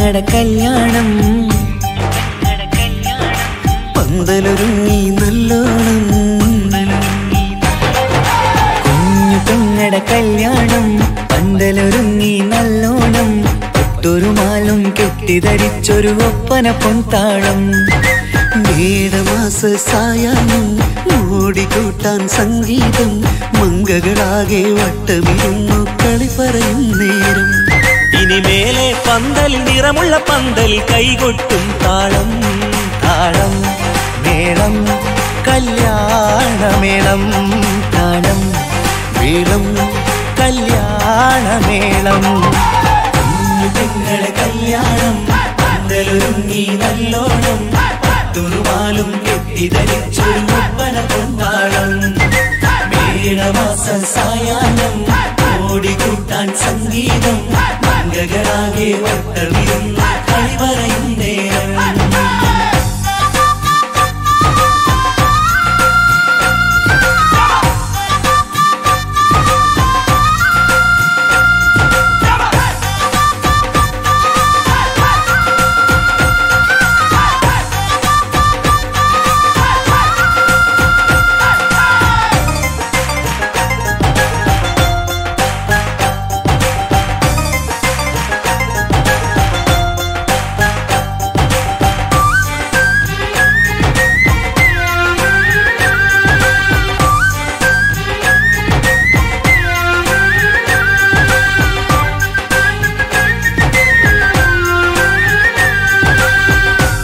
കല്യാണം പന്തലൊരുങ്ങി നല്ലോണം കുഞ്ഞു പെങ്ങടെ കല്യാണം പന്തലൊരുങ്ങി നല്ലോണം ഒട്ടൊരു മാലും കെട്ടിധരിച്ചൊരു ഒപ്പന പൊൻതാളം മേടമാസ സായാഹ്നം ഓടിക്കൂട്ടാൻ സംഗീതം മംഗകളാകെ വട്ടമിരുന്നു കളി പറയും നേരം ഇനിമേലെ പന്തലിൽ നിറമുള്ള പന്തലിൽ കൈകൊട്ടും താളം താളം മേളം കല്യാണമേളം താളം മേളം കല്യാണമേളം കുഞ്ഞു പെങ്ങളെ കല്യാണം പന്തലൊരുങ്ങി നല്ലോണം തുറുമാലും കെട്ടിധരിച്ചൊരു ഒപ്പന പൊൻതാളം മേടമാസ സായാഹ്നം ഓടിക്കൂട്ടാൻ സംഗീതം മംഗകളാകെ വട്ടമിരുന്ന കളി പറയും നേരം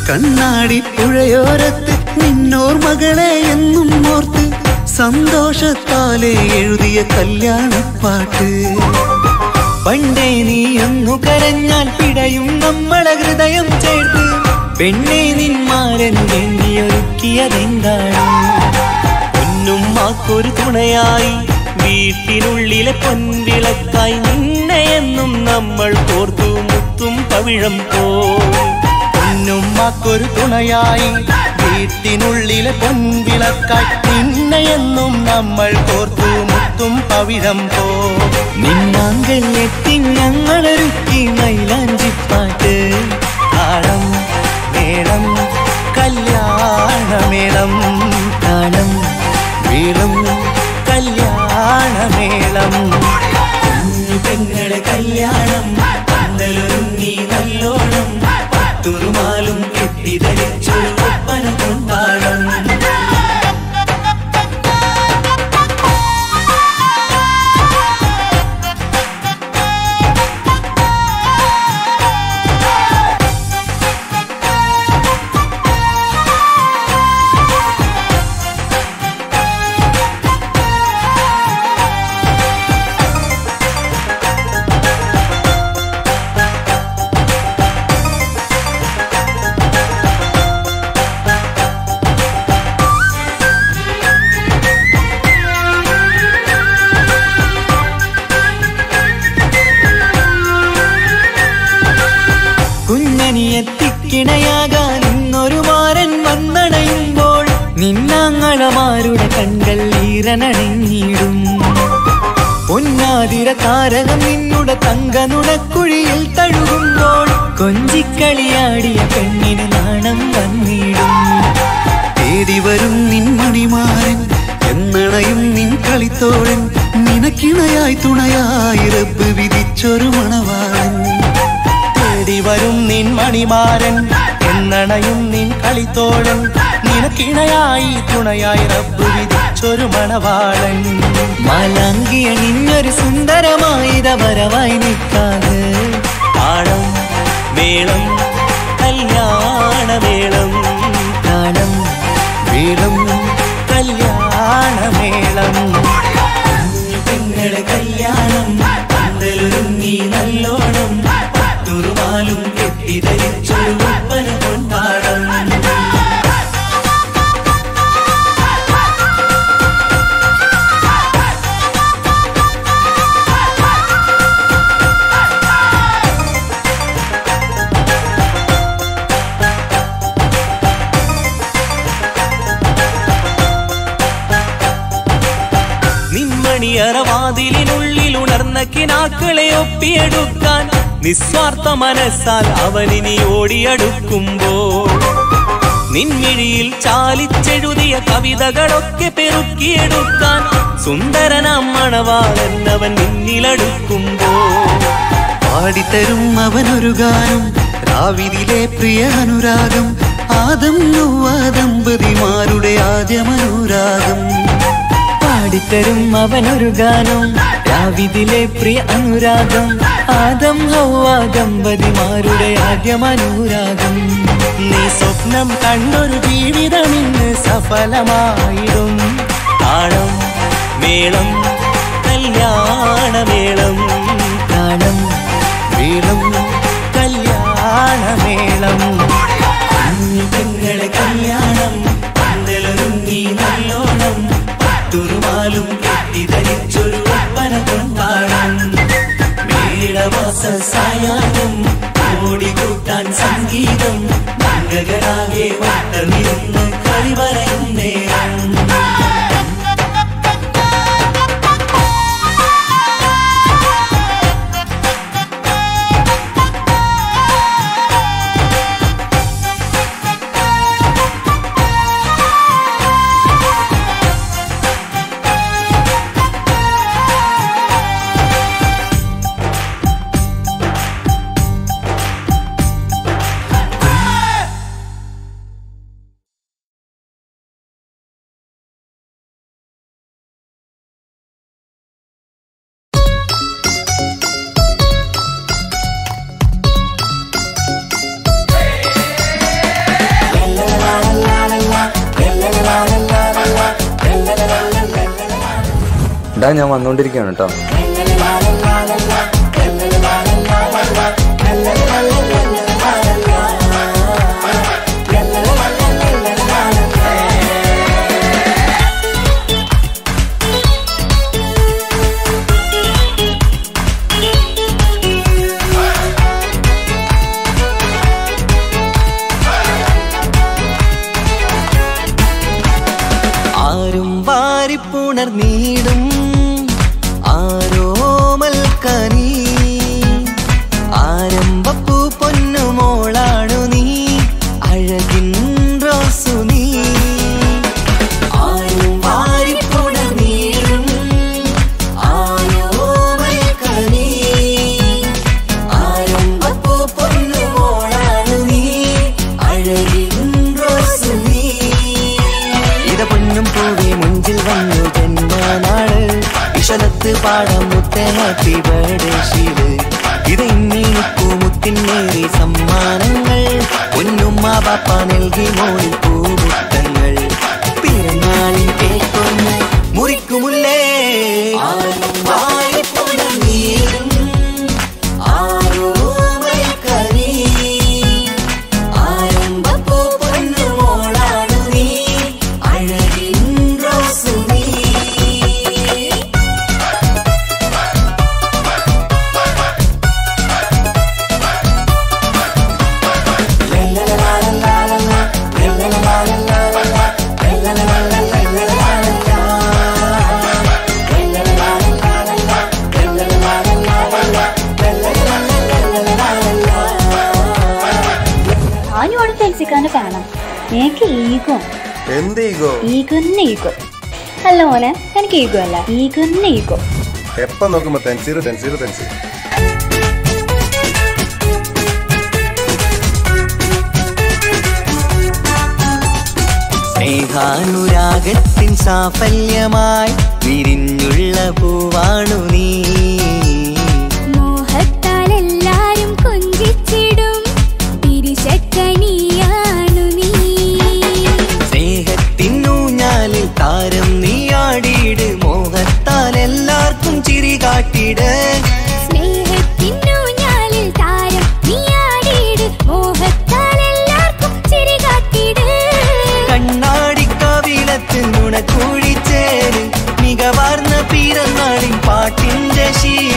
കണ്ണാടി പുഴയോരത്ത് നിന്നോർ മകളെ എന്നും ഓർത്ത് സന്തോഷത്താലെ എഴുതിയ കല്യാണപ്പാട്ട് പണ്ടേ നീ ഒന്നു കരഞ്ഞാൽ പിടയും നമ്മളെ ഹൃദയം ചേർത്ത് പെണ്ണെ നിന്മാരൻ വേണ്ടിയൊരുക്കിയതെന്താണ് പൊന്നുമ്മാക്കൊരു തുണയായി വീട്ടിനുള്ളിലെ പൊൻവിളക്കായി നിന്നെ എന്നും നമ്മൾ കോർത്തു മുത്തും പവിഴം പൊന്നുമ്മാക്കൊരു തുണയായി വീട്ടിനുള്ളിലെ പൊൻവിളക്കായി നിന്നെയെന്നും നമ്മൾ കോർത്തു മുത്തും പവിഴം നിന്നാങ്കൾ എത്തി ഞങ്ങളൊരുക്കി മൈലാഞ്ചിപ്പാട്ട് താളം മേളം കല്യാണമേളം താളം മേളം കല്യാണമേളം കുഞ്ഞു പെങ്ങളെ കല്യാണം പന്തലൊരുങ്ങി നല്ലോണം തുറുമാലും കെട്ടിധരിച്ചൊരു ഒപ്പന പൊൻതാളം ിണയാകാൻ ഇന്നൊരു മാരൻ വന്നണയുമ്പോൾ നിന്നാങ്ങളമാരുടെ കണ്ടൽ ഈറനണിഞ്ഞിടും പൊന്നാതിര താരകം നിന്നുടെ തങ്ക നുണക്കുഴിയിൽ തഴുകുമ്പോൾ കൊഞ്ചിക്കളിയാടിയ പെണ്ണിന് നാണം വന്നിടും തേടി വരും നിൻ മണിമാരൻ എന്നണയും നിൻ കളിത്തോഴൻ നിനക്കിണയായി തുണയായി റബ്ബ് വിധിച്ചൊരു മണവാളൻ വരും നിൻ മണിമാരൻ എന്നണയും നിൻ കളിത്തോഴൻ നിനക്കിണയായി തുണയായി റബ്ബ് വിധിച്ചൊരു മണവാളൻ മാലാങ്കിയ നിന്നൊരു സുന്ദരമായിത വരവായി നിൽക്കാതെ താളം മേളം കല്യാണമേളം താളം മേളം കല്യാണമേളം കുഞ്ഞു പെങ്ങളെ കല്യാണം പന്തലൊരുങ്ങി നല്ലോണം തുറുമാലും കെട്ടിധരിച്ചൊരു ഒപ്പന പൊൻതാളം നിന്മണിയറവാതിലിനുള്ളിൽ ഉണർന്ന കിനാക്കളെ ഒപ്പിയെടുക്കാൻ നിസ്വാർത്ഥ മനസ്സാൽ അവനിനി ഓടിയടുക്കുമ്പോൾ നിൻമിഴിയിൽ ചാലിച്ചെഴുതിയ കവിതകളൊക്കെ പെറുക്കിയെടുക്കാൻ സുന്ദരനാം മണവാളൻ അവൻ നിന്നിലടുക്കുമ്പോൾ പാടിത്തരും അവനൊരു ഗാനം രാവിലെ പ്രിയ അനുരാഗം ആദം ഹവ്വ ദമ്പതിമാരുടെ ആദ്യമനുരാഗം പാടിത്തരും അവനൊരു ഗാനം രാവിലെ പ്രിയ അനുരാഗം ആദം ഹവ്വ ദമ്പതിമാരുടെ ആദ്യമനുരാഗം നീ സ്വപ്നം കണ്ടൊരു ജീവിതം ഇന്ന് സഫലമായിടും താളം മേളം കല്യാണമേളം താളം മേളം കല്യാണമേളം പെങ്ങളെ കല്യാണം പന്തലൊരുങ്ങി നല്ലോണം പട്ടുരുമാലും കെട്ടിധരിച്ചൊരു ഒപ്പന കൊണ്ടാടം മേളവാസ സായാഹ്നം ഓടിക്കൂട്ടാൻ സംഗീതം മംഗളാകെ വട്ടമിരുന്ന് കളി പറയും നേരം ഞാൻ വന്നോണ്ടിരിക്കുകയാണ് കേട്ടോ. ആരും വാരിപ്പുണർന്നീടും ആരോമൽ കനി ആരംഭപ്പൂ പൊന്നുമോളാണു നീ അഴകിൻ റോസു നീ ആരും വാരിപ്പുണർന്നീടും ആരോമൽ കനി ആരംഭപ്പൂ പൊന്നുമോളാണു നീ അഴകിൻ റോസു നീ ഇത പൊന്നും പൂവി മുഞ്ചിൽ വന്നു ജന്മനാള് വിശലത്ത് പാടാം മുത്തേ ഹാപ്പി ബർത്ത്ഡേ ശീല് ഇത് ഇന്നിപ്പൂ മുത്തിനേറി സമ്മാനങ്ങൾ പൊന്നുമ്മ ബാപ്പ നൽകി മോളിൽ പൂമുത്തങ്ങൾ പിറന്നാളിൻ കേക്കൊന്ന് മുറിക്കുമുല്ലേ ആരും വാരിപ്പുണർന്നീടും ആരോമൽ കനി ആരംഭപ്പൂ പൊന്നുമോളാണു നീ അഴകിൻ റോസു നീ ഫാനാ എനിക്ക് ഈഗോ. എന്ത് ഈഗോ? ഈഗോന്നെ ഈഗോ അല്ല മോനെ, എനിക്ക് ഈഗോ അല്ല, ഈഗോന്നെ ഈഗോ. എപ്പം നോക്കുമ്പോ തെൻസീർ തെൻസീർ തെൻസീർ. സ്നേഹാനുരാഗത്തിൻ സാഫല്യമായി വിരിഞ്ഞുള്ള പൂവാണു നീ. മോഹത്താൽ എല്ലാരും കൊഞ്ചിച്ചിടും തിരിശക്കനിയാണു നീ. സ്നേഹത്തിനൂഞ്ഞാലിൽ താരം നീയാടിയിട്, മോഹത്താൽ എല്ലാവർക്കും ചിരി കാട്ടിട്. സ്നേഹത്തിനൂഞ്ഞാലിൽ താരം നീയാടിയിട്, മോഹത്താൽ എല്ലാവർക്കും ചിരി കാട്ടിട്. കണ്ണാടിക്കവിളത്ത് നുണക്കുഴിച്ചേര് മികവാർന്ന പിറന്നാളിൻ പാട്ടിന്റെ ശീല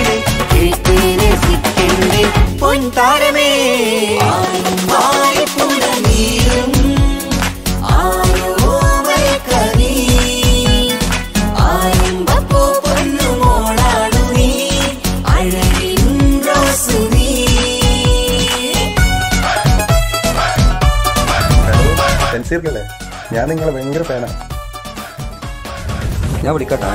തെൻസീർക്കല്ലേ? ഞാൻ നിങ്ങളെ ഭയങ്കര ഫാനാ. ഞാൻ വിളിക്കട്ടെ.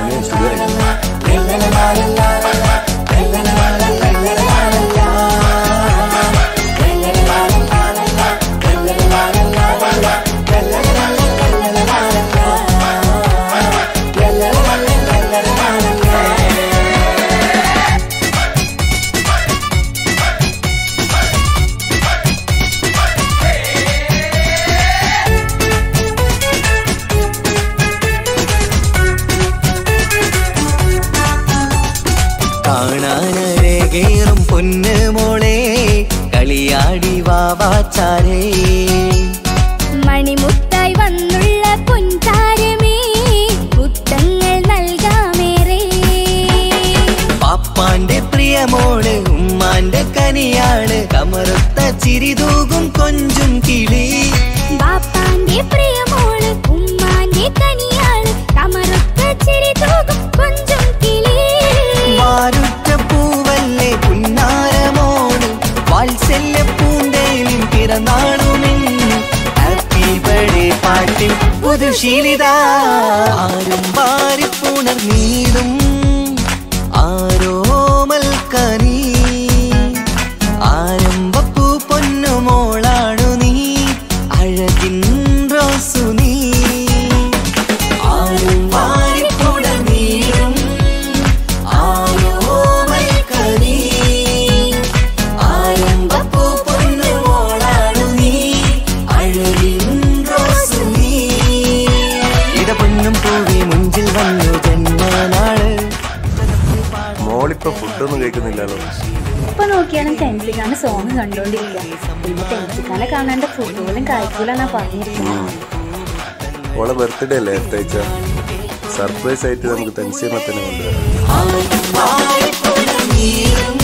കാണാനരകേറും പൊന്ന് മോളെ കളിയാടി വാവാച്ചാരേ മണിമുത്തായി വന്നുള്ള പൊൻതാരമേ മുത്തങ്ങൾ നൽകാമേറെ പാപ്പാന്റെ പ്രിയമോള് ഉമ്മാന്റെ കനിയാള് കമറുത്ത ചിരിതൂകും കൊഞ്ചും കിളി ബാപ്പാന്റെ പ്രിയമോള് ഉമ്മാന്റെ കനിയാള് കമറുത്ത ചിരിതൂകും കൊഞ്ചും കിളി വാരുറ്റ പൂവല്ലേ പുന്നാരമോള് വാത്സല്യ പൂന്തേലിൻ പിറന്നാളുമിന്ന് ഹാപ്പി ബർത്ത്ഡേ പാട്ടിൽ പുതുശീലിത ആരും വാരിപ്പുണർന്നീടും ആരോമൽ കനി ആരംഭപ്പൂ പൊന്നുമോളാണു നീ അഴകിൻ റോസു നീ ആരും വാരിപ്പുണർന്നീടും ആരോമൽ കനി ആരംഭപ്പൂ പൊന്നുമോളാണു നീ അഴകിൻ റോസു നീ ഇട പൊന്നും പൂവി മുഞ്ചിൽ വന്നു ജന്മനാള് മോളിപ്പോ ഫുഡൊന്നും കഴിക്കുന്നില്ലല്ലോ. ഇപ്പൊ നോക്കിയാലും തെൻസിക്കാണ് സോങ് കണ്ടോണ്ടിരിക്കുക. പിന്നെ തെൻസിക്കാനെ കാണാണ്ട് ഫുഡ് പോലും കഴിക്കൂലെന്നാ പറഞ്ഞിരിക്കുന്നത്. ഓളെ ബർത്ത്ഡേ അല്ലേ അടുത്താഴ്ച? സർപ്രൈസ് ആയിട്ട് നമുക്ക് തെൻസീമത്തിനെ കൊണ്ടുവരാം. ആരും വാരിപ്പുണർന്നീടും